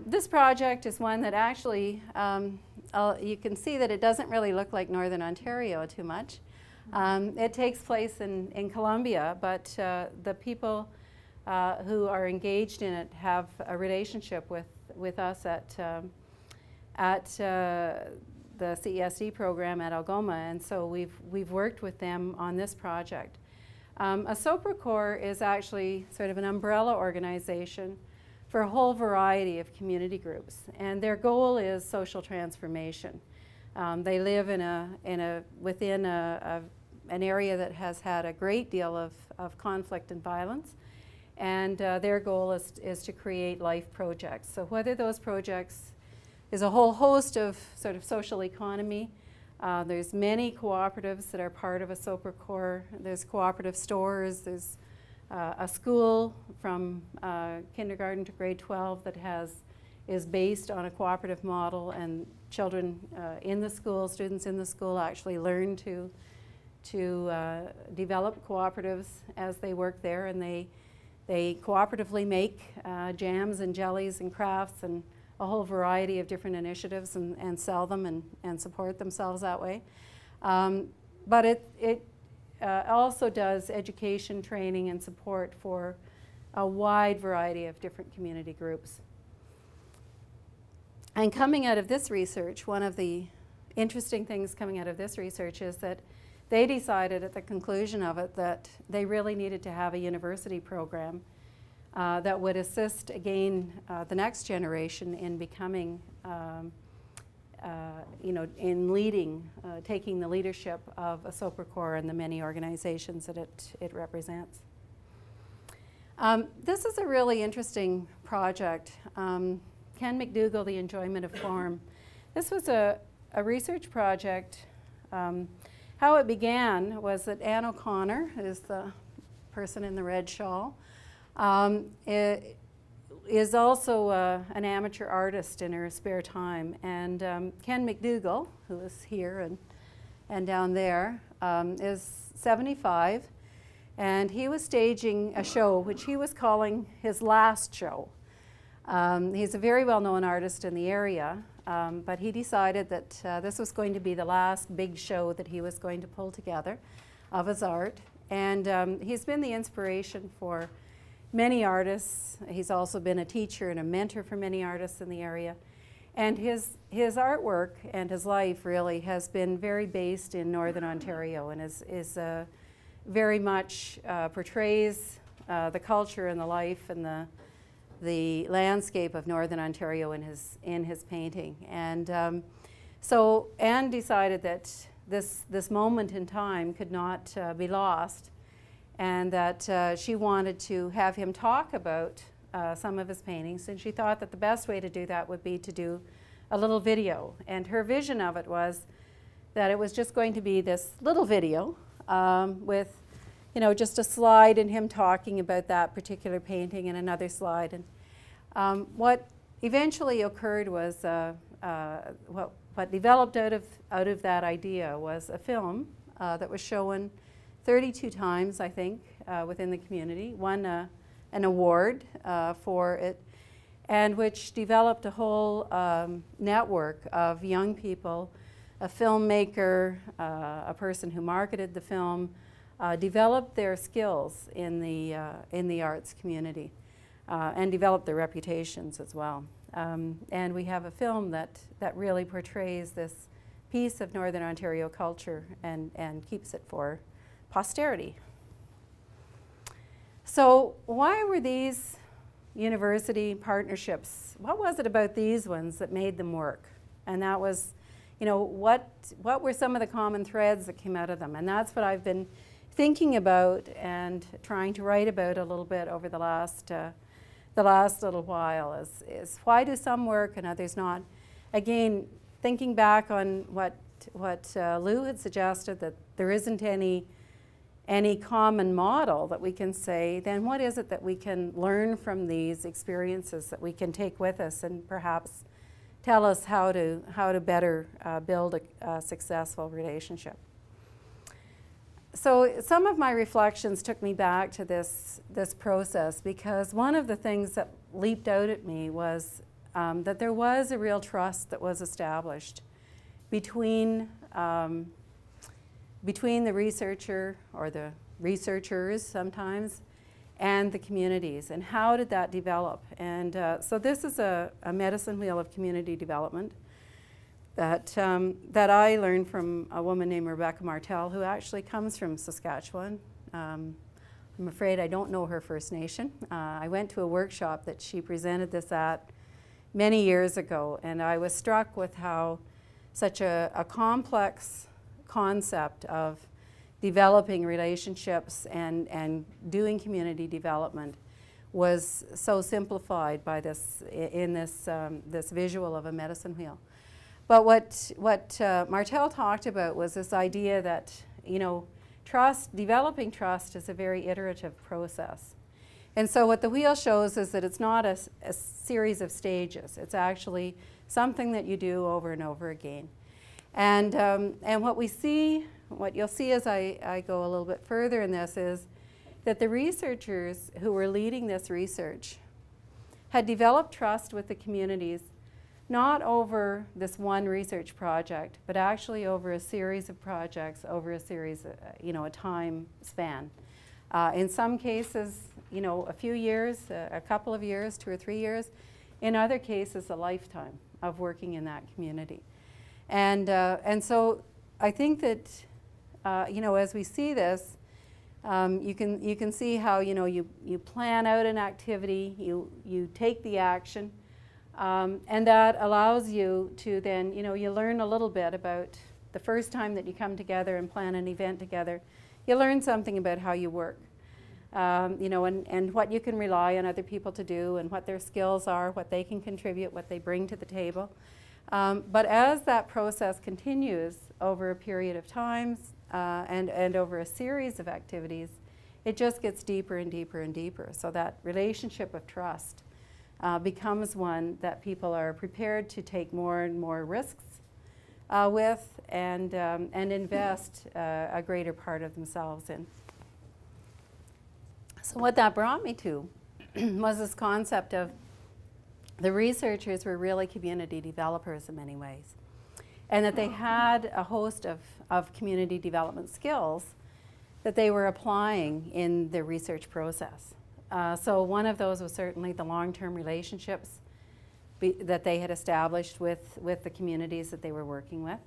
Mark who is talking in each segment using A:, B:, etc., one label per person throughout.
A: This project is one that actually, you can see that it doesn't really look like Northern Ontario too much. It takes place in Colombia, but the people who are engaged in it have a relationship with us at the CESD program at Algoma, and so we've worked with them on this project. A SOPRCOR is actually sort of an umbrella organization for a whole variety of community groups, and their goal is social transformation. They live within an area that has had a great deal of conflict and violence, and their goal is to create life projects. So whether those projects is a whole host of sort of social economy. There's many cooperatives that are part of a SOPRCOR. There's cooperative stores. There's a school from kindergarten to grade 12 that is based on a cooperative model, and children in the school, students in the school actually learn to develop cooperatives as they work there, and they cooperatively make jams and jellies and crafts and a whole variety of different initiatives and sell them and support themselves that way. But it also does education, training, and support for a wide variety of different community groups. And coming out of this research, one of the interesting things coming out of this research is that they decided at the conclusion of it that they really needed to have a university program that would assist, again, the next generation in becoming, in leading, taking the leadership of a SOPRCOR and the many organizations that it represents. This is a really interesting project. Ken McDougall, The Enjoyment of Form. This was a research project. How it began was that Anne O'Connor, who is the person in the red shawl, is also an amateur artist in her spare time, and Ken McDougall, who is here and down there, is 75, and he was staging a show which he was calling his last show. He's a very well-known artist in the area, but he decided that this was going to be the last big show that he was going to pull together of his art, and he's been the inspiration for many artists. He's also been a teacher and a mentor for many artists in the area. And his artwork and his life really has been very based in Northern Ontario, and is very much portrays the culture and the life and the landscape of Northern Ontario in his painting. And so Anne decided that this moment in time could not be lost, and that she wanted to have him talk about some of his paintings, and she thought that the best way to do that would be to do a little video. And her vision of it was that it was just going to be this little video with, just a slide and him talking about that particular painting and another slide. And what eventually occurred was, what developed out of that idea was a film that was shown 32 times, I think, within the community, won an award for it, and which developed a whole network of young people, a filmmaker, a person who marketed the film, developed their skills in the arts community, and developed their reputations as well. And we have a film that really portrays this piece of Northern Ontario culture and keeps it for posterity. So why were these university partnerships, what was it about these ones that made them work? And that was, what were some of the common threads that came out of them? And that's what I've been thinking about and trying to write about a little bit over the last little while, is why do some work and others not? Again, thinking back on what Lou had suggested, that there isn't any common model that we can say, then what is it that we can learn from these experiences that we can take with us and perhaps tell us how to better build a successful relationship? So some of my reflections took me back to this process, because one of the things that leaped out at me was that there was a real trust that was established between the researcher or the researchers sometimes and the communities. And how did that develop? And so this is a medicine wheel of community development that I learned from a woman named Rebecca Martel, who actually comes from Saskatchewan. I'm afraid I don't know her First Nation. I went to a workshop that she presented this at many years ago, and I was struck with how such a complex concept of developing relationships and doing community development was so simplified by this this visual of a medicine wheel. But what Martel talked about was this idea that, you know, developing trust is a very iterative process. And so what the wheel shows is that it's not a series of stages. It's actually something that you do over and over again. And what you'll see as I go a little bit further in this is that the researchers who were leading this research had developed trust with the communities not over this one research project, but actually over a series of projects, over a series, a time span. In some cases, a few years, a couple of years, 2 or 3 years. In other cases, a lifetime of working in that community. And so I think that, as we see this, you can see how, you plan out an activity, you take the action, and that allows you to then, you learn a little bit about the first time that you come together and plan an event together. You learn something about how you work, and what you can rely on other people to do and what their skills are, what they can contribute, what they bring to the table. But as that process continues over a period of time and over a series of activities, it just gets deeper and deeper and deeper. So that relationship of trust becomes one that people are prepared to take more and more risks with and invest a greater part of themselves in. So what that brought me to was this concept of the researchers were really community developers in many ways, and that they had a host of community development skills that they were applying in their research process. So one of those was certainly the long-term relationships that they had established with the communities that they were working with.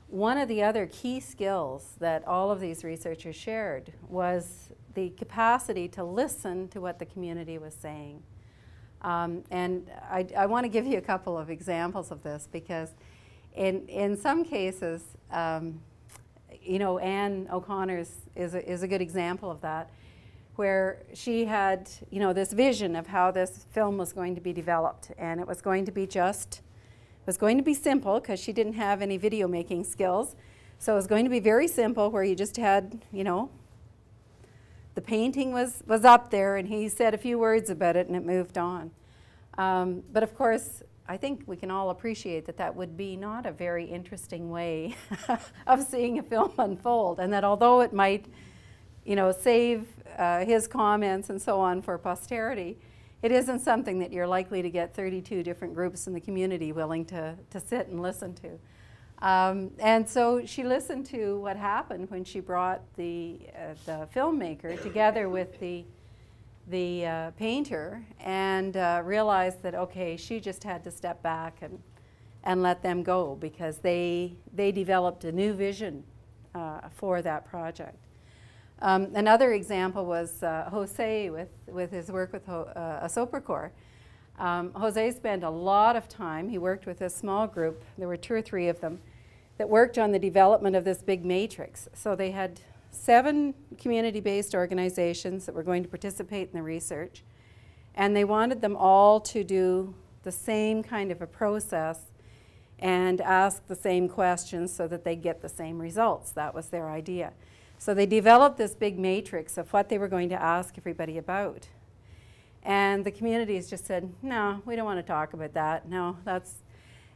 A: One of the other key skills that all of these researchers shared was the capacity to listen to what the community was saying. And I want to give you a couple of examples of this, because in some cases, Anne O'Connor's is a good example of that, where she had, this vision of how this film was going to be developed, and it was going to be simple because she didn't have any video making skills. So it was going to be very simple, where you just had, the painting was up there and he said a few words about it and it moved on. But of course, I think we can all appreciate that that would be not a very interesting way of seeing a film unfold, and that although it might, save his comments and so on for posterity, it isn't something that you're likely to get 32 different groups in the community willing to sit and listen to. And so she listened to what happened when she brought the filmmaker together with the painter, and realized that, okay, she just had to step back and let them go, because they developed a new vision for that project. Another example was Jose with his work with Asopracor. Jose spent a lot of time, he worked with a small group, there were 2 or 3 of them, that worked on the development of this big matrix. So they had 7 community-based organizations that were going to participate in the research, and they wanted them all to do the same kind of a process and ask the same questions so that they get the same results. That was their idea. So they developed this big matrix of what they were going to ask everybody about. And the communities just said, no, we don't want to talk about that. No, that's...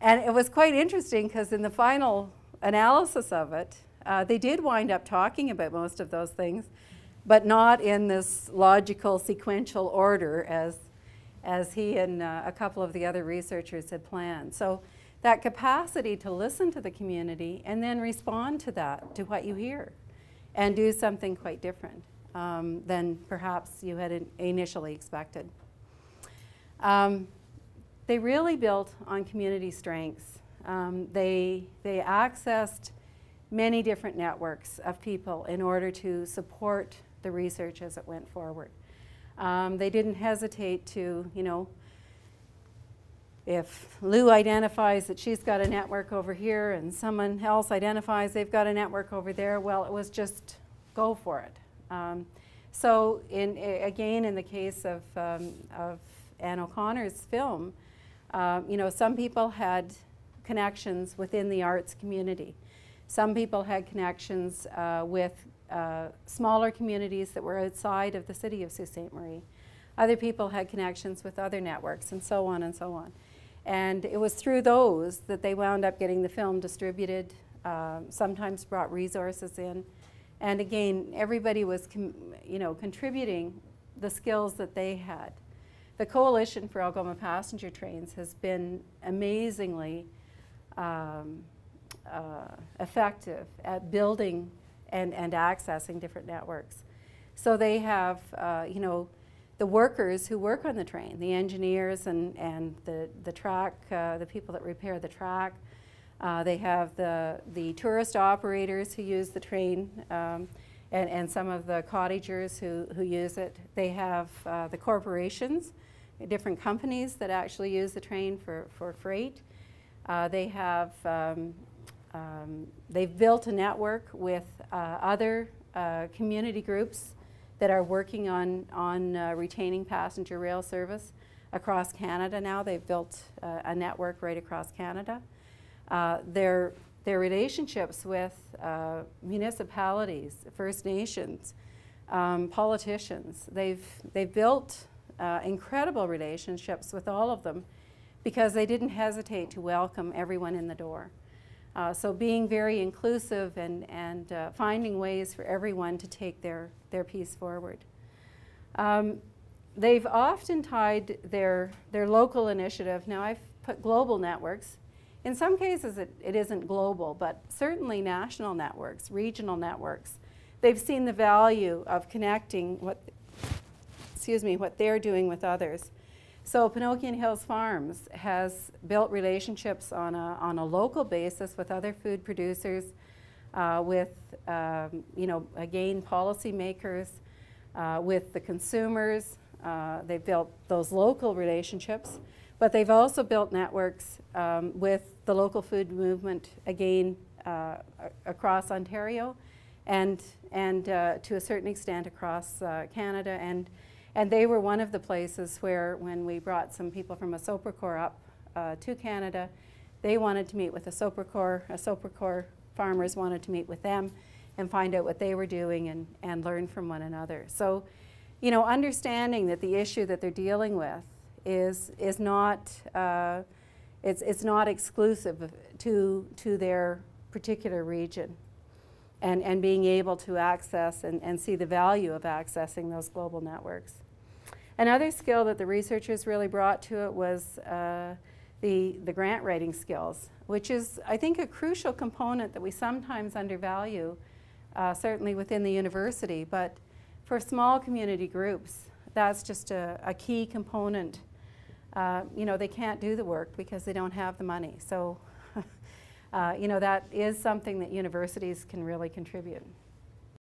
A: And it was quite interesting, because in the final analysis of it, they did wind up talking about most of those things, but not in this logical, sequential order as he and a couple of the other researchers had planned. So that capacity to listen to the community and then respond to that, to what you hear, and do something quite different than perhaps you had initially expected. They really built on community strengths. They accessed many different networks of people in order to support the research as it went forward. They didn't hesitate to, you know, if Lou identifies that she's got a network over here and someone else identifies they've got a network over there, well, it was just go for it. So again, in the case of Anne O'Connor's film, you know, some people had connections within the arts community. Some people had connections with smaller communities that were outside of the city of Sault Ste. Marie. Other people had connections with other networks, and so on and so on. And it was through those that they wound up getting the film distributed, sometimes brought resources in. And again, everybody was you know, contributing the skills that they had. The Coalition for Algoma Passenger Trains has been amazingly effective at building and accessing different networks. So they have, you know, the workers who work on the train, the engineers and the track, the people that repair the track. They have the tourist operators who use the train, and some of the cottagers who use it. They have the corporations, different companies that actually use the train for freight. They have, they've built a network with other community groups that are working on retaining passenger rail service across Canada now. They've built a network right across Canada. Their relationships with municipalities, First Nations, politicians, they've built incredible relationships with all of them because they didn't hesitate to welcome everyone in the door. So being very inclusive and finding ways for everyone to take their piece forward. They've often tied their local initiative, now I've put global networks. In some cases it isn't global, but certainly national networks, regional networks. They've seen the value of connecting what they're doing with others. So Pinocchio Hills Farms has built relationships on a local basis with other food producers, with you know, again, policymakers, with the consumers. They've built those local relationships, but they've also built networks with the local food movement, again, across Ontario, and to a certain extent across Canada. And they were one of the places where, when we brought some people from a Sopracor up to Canada, they wanted to meet with a Sopracor farmers wanted to meet with them and find out what they were doing and learn from one another. So, you know, understanding that the issue that they're dealing with is not, it's not exclusive to their particular region, and being able to access and see the value of accessing those global networks. Another skill that the researchers really brought to it was the grant writing skills, which is, I think, a crucial component that we sometimes undervalue, certainly within the university, but for small community groups, that's just a key component. You know, they can't do the work because they don't have the money. So, you know, that is something that universities can really contribute.